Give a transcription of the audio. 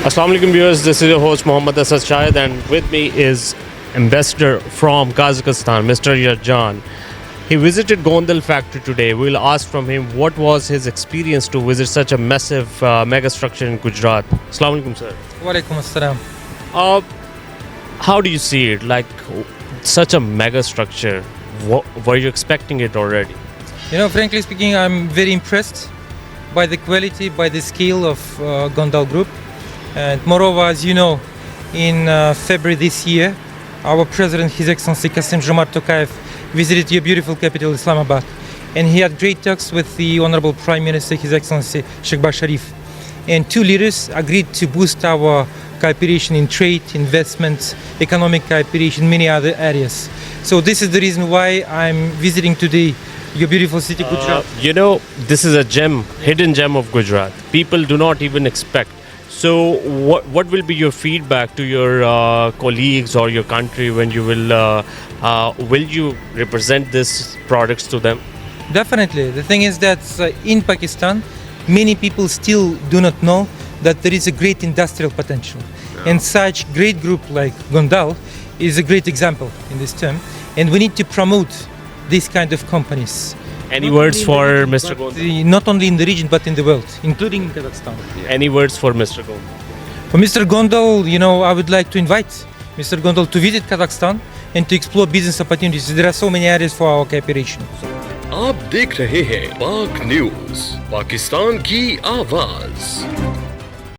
Assalamu alaikum viewers, this is your host Mohammad Asad Shahid and with me is Ambassador from Kazakhstan, Mr. Yarjan. He visited Gondal factory today. We'll ask from him what was his experience to visit such a massive mega structure in Gujarat. Assalamu alaikum sir. Walaikum assalam. How do you see it? Like such a mega structure, were you expecting it already? Frankly speaking, I'm very impressed by the quality, by the scale of Gondal Group. And moreover, as you know, in February this year, our President, His Excellency Kassym-Jomart Tokayev, visited your beautiful capital, Islamabad. And he had great talks with the Honorable Prime Minister, His Excellency Shehbaz Sharif. And two leaders agreed to boost our cooperation in trade, investments, economic cooperation, many other areas. So this is the reason why I'm visiting today your beautiful city, Gujarat. This is a gem, hidden gem of Gujarat. People do not even expect. So what will be your feedback to your colleagues or your country when you will you represent these products to them? Definitely. The thing is that in Pakistan, many people still do not know that there is a great industrial potential. Yeah. And such great group like Gondal is a great example in this term. And we need to promote these kind of companies. Any words for Mr. Gondal? Not only in the region, but in the world, including in Kazakhstan. Yeah. Any words for Mr. Gondal? For Mr. Gondal, I would like to invite Mr. Gondal to visit Kazakhstan and to explore business opportunities. There are so many areas for our cooperation. आप देख रहे हैं पाक news, Pakistan की आवाज।